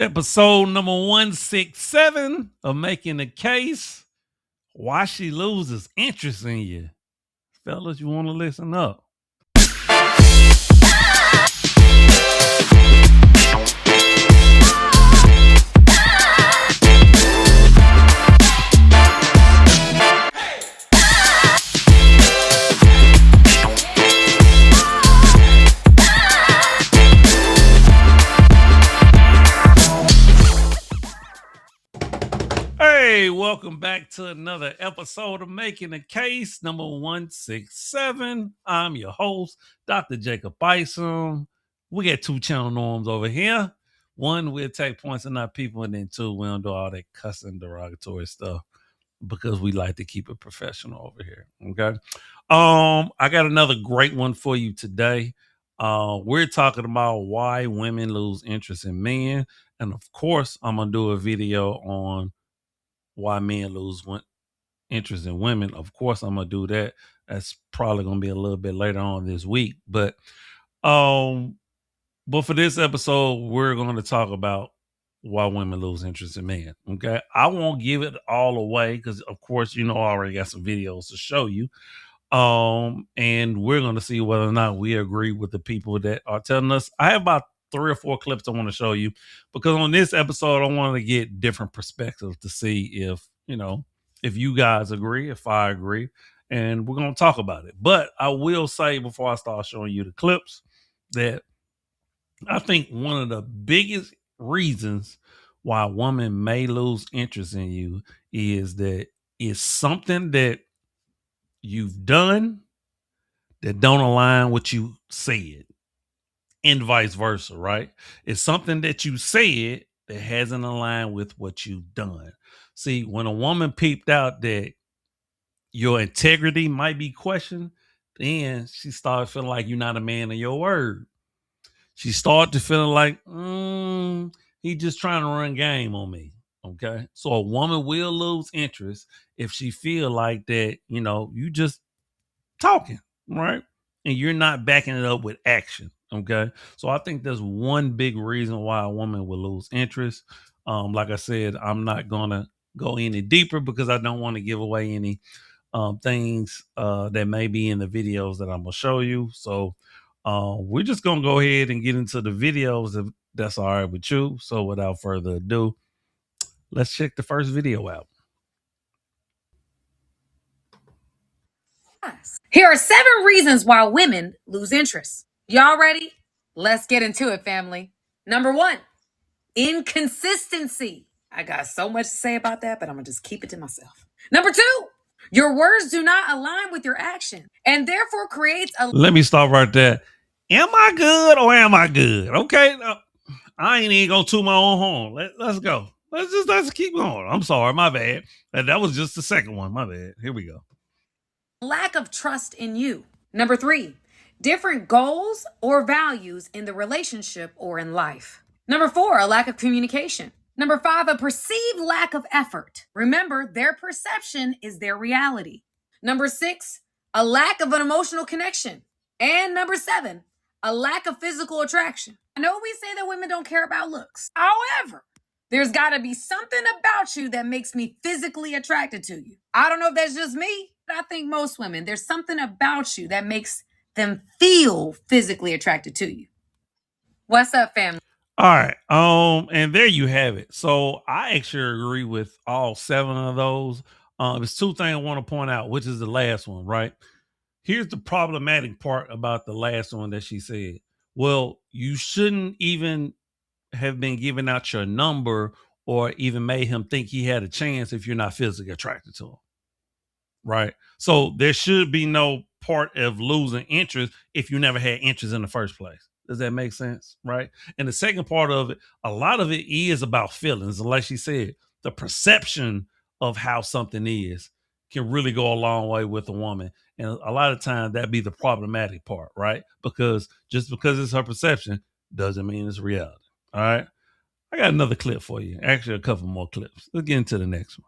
Episode number 167 of Making the Case. Why she loses interest in you. Fellas, you want to listen up. Hey, welcome back to another episode of Making a Case, number 167. I'm your host, Dr. Jacob Isom. We got two channel norms over here. One, we'll take points on our people, and then two, we don't do all that cussing, derogatory stuff because we like to keep it professional over here. Okay. I got another great one for you today. We're talking about why women lose interest in men. And of course, I'm gonna do a video on why men lose interest in women. Of course, I'm gonna do that. That's probably gonna be a little bit later on this week. Um, but for this episode, we're going to talk about why women lose interest in men. Okay, I won't give it all away because, of course, I already got some videos to show you. And we're going to see whether or not we agree with the people that are telling us. I have about 3 or 4 clips I want to show you because on this episode, I want to get different perspectives to see if you guys agree, if I agree, and we're going to talk about it. But I will say before I start showing you the clips that I think one of the biggest reasons why a woman may lose interest in you is that it's something that you've done that don't align with you said, and vice versa, right? It's something that you said that hasn't aligned with what you've done. See, when a woman peeped out that your integrity might be questioned, then she started feeling like you're not a man of your word. She started to feeling like, he just trying to run game on me. Okay. So a woman will lose interest if she feel like that, you just talking, right? And you're not backing it up with action. Okay. So I think there's one big reason why a woman will lose interest. Like I said, I'm not gonna go any deeper because I don't want to give away any things that may be in the videos that I'm gonna show you. So we're just gonna go ahead and get into the videos if that's all right with you. So without further ado, let's check the first video out. Here are 7 reasons why women lose interest. Y'all ready? Let's get into it, family. Number 1, inconsistency. I got so much to say about that, but I'm gonna just keep it to myself. Number 2, your words do not align with your action and therefore creates a... Let me stop right there. Am I good or am I good? Okay. I ain't even gonna toot my own horn. Let's go. Let's keep going. I'm sorry, my bad. That was just the second one. My bad. Here we go. lack of trust in you. Number 3, different goals or values in the relationship or in life. Number 4, a lack of communication. Number 5, a perceived lack of effort. Remember, their perception is their reality. Number 6, a lack of an emotional connection. And number 7, a lack of physical attraction. I know we say that women don't care about looks. However, there's got to be something about you that makes me physically attracted to you. I don't know if that's just me, but I think most women, there's something about you that makes them feel physically attracted to you. What's up, family? All right. And there you have it. So I actually agree with all 7 of those. There's 2 things I want to point out, which is the last one, right? Here's the problematic part about the last one that she said. Well, you shouldn't even have been giving out your number or even made him think he had a chance if you're not physically attracted to him. Right. So there should be no part of losing interest if you never had interest in the first place. Does that make sense? Right. And the second part of it, a lot of it is about feelings. And like she said, the perception of how something is can really go a long way with a woman. And a lot of times that be the problematic part, right? Because just because it's her perception doesn't mean it's reality. All right. I got another clip for you. Actually, a couple more clips. Let's get into the next one.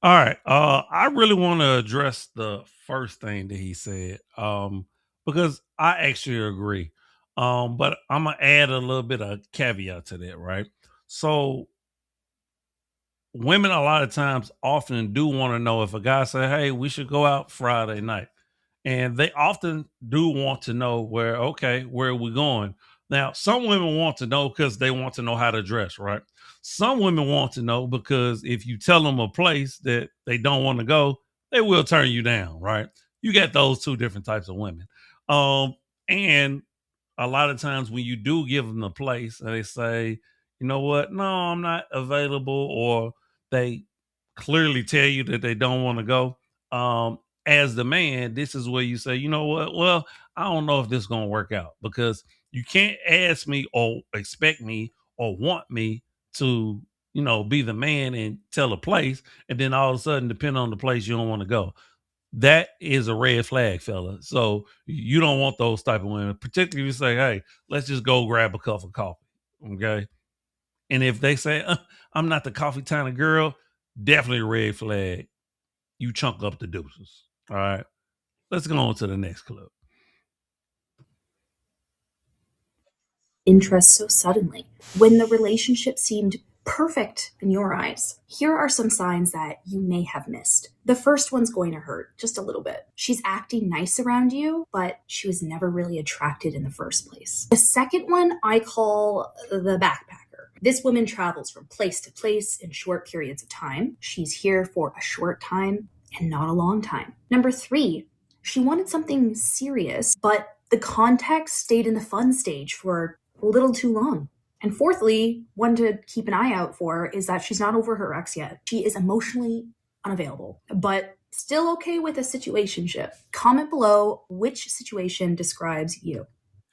All right. I really want to address the first thing that he said. Because I actually agree. But I'm gonna add a little bit of caveat to that, right? So women a lot of times often do want to know if a guy say, "Hey, we should go out Friday night," and they often do want to know where are we going? Now, some women want to know because they want to know how to dress, right? Some women want to know because if you tell them a place that they don't want to go, they will turn you down, right? You got those two different types of women. And a lot of times when you do give them the place and they say, you know what, no, I'm not available, or they clearly tell you that they don't want to go. As the man, this is where you say, you know what, well, I don't know if this is going to work out, because you can't ask me or expect me or want me to, be the man and tell a place, and then all of a sudden, depending on the place, you don't want to go. That is a red flag, fella. So you don't want those type of women, particularly if you say, "Hey, let's just go grab a cup of coffee." Okay, and if they say, "I'm not the coffee kind of girl," definitely a red flag. You chunk up the deuces. All right, let's go on to the next clip. Interest so suddenly when the relationship seemed perfect in your eyes. Here are some signs that you may have missed. The first one's going to hurt just a little bit. She's acting nice around you, but she was never really attracted in the first place. The second one I call the backpacker. This woman travels from place to place in short periods of time. She's here for a short time and not a long time. Number three, she wanted something serious, but the context stayed in the fun stage for a little too long. And fourthly, one to keep an eye out for is that she's not over her ex yet. She is emotionally unavailable, but still okay with a situationship. Comment below which situation describes you.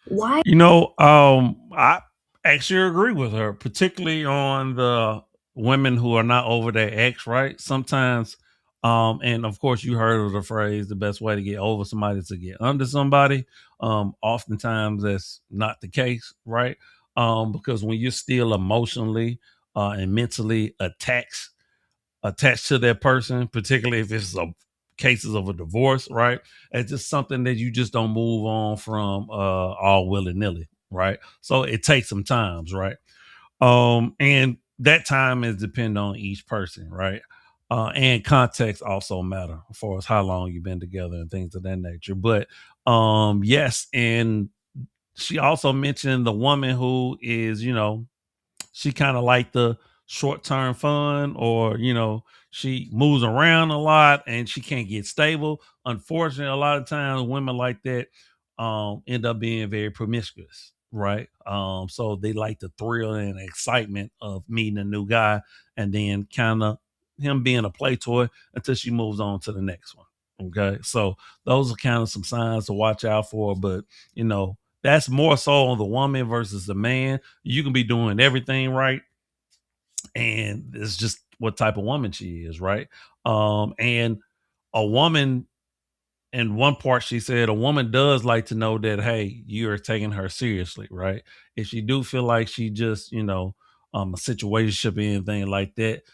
Why? I actually agree with her, particularly on the women who are not over their ex, right? Sometimes, and of course, you heard of the phrase, the best way to get over somebody is to get under somebody. Oftentimes, that's not the case, right? Because when you're still emotionally and mentally attached to that person, particularly if it's cases of a divorce, right? It's just something that you just don't move on from all willy nilly, right? So it takes some times, right? And that time is depend on each person, right? And context also matter as far as how long you've been together and things of that nature. But yes, and she also mentioned the woman who is, she kind of like the short term fun, or she moves around a lot and she can't get stable. Unfortunately, a lot of times women like that end up being very promiscuous, right? So they like the thrill and excitement of meeting a new guy, and then kind of him being a play toy until she moves on to the next one. Okay, so those are kind of some signs to watch out for. But that's more so on the woman versus the man. You can be doing everything right, and it's just what type of woman she is, right? And a woman, in one part, she said a woman does like to know that, hey, you are taking her seriously, right? If she do feel like she just, a situation or anything like that,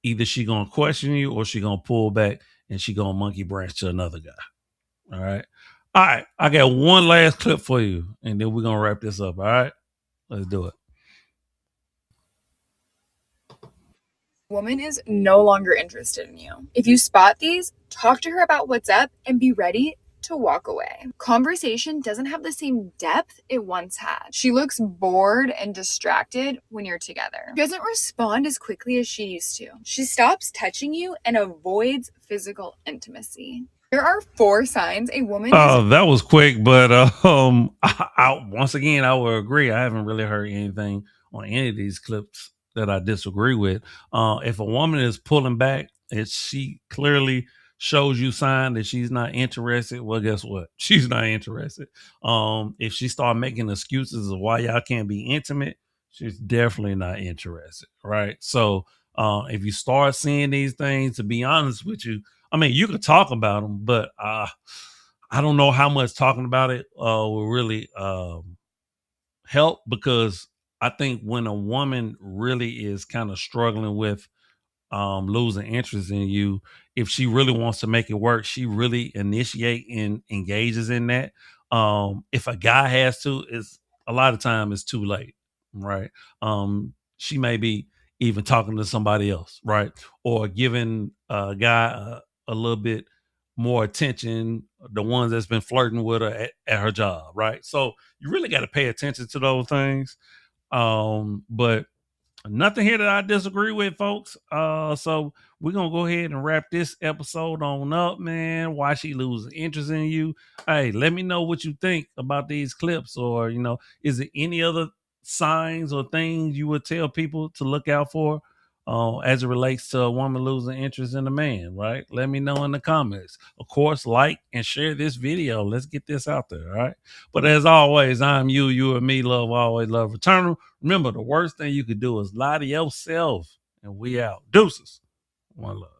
either she gonna question you or she gonna pull back and she gonna monkey branch to another guy. All right. All right. I got one last clip for you, and then we're gonna wrap this up. All right. Let's do it. Woman is no longer interested in you. If you spot these, talk to her about what's up and be ready to walk away. Conversation doesn't have the same depth it once had. She looks bored and distracted when you're together. She doesn't respond as quickly as she used to. She stops touching you and avoids physical intimacy. There are 4 signs a woman is. That was quick, but once again, I will agree. I haven't really heard anything on any of these clips that I disagree with. If a woman is pulling back, and she clearly shows you sign that she's not interested, well, guess what? She's not interested. If she start making excuses of why y'all can't be intimate, she's definitely not interested, right? So if you start seeing these things, to be honest with you, I mean, you could talk about them, but I don't know how much talking about it will really help, because I think when a woman really is kind of struggling with losing interest in you, if she really wants to make it work, she really initiate and engages in that. If a guy has to, it's a lot of time it's too late, right? She may be even talking to somebody else, right? Or giving a guy a little bit more attention, the ones that's been flirting with her at her job, right? So you really got to pay attention to those things. But nothing here that I disagree with, folks. So we're gonna go ahead and wrap this episode on up, man. Why she losing interest in you? Hey, let me know what you think about these clips, or is there any other signs or things you would tell people to look out for as it relates to a woman losing interest in a man, right? Let me know in the comments. Of course, like and share this video. Let's get this out there, all right? But as always, I'm you and me, love always, love eternal. Remember, the worst thing you could do is lie to yourself. And we out. Deuces. One love.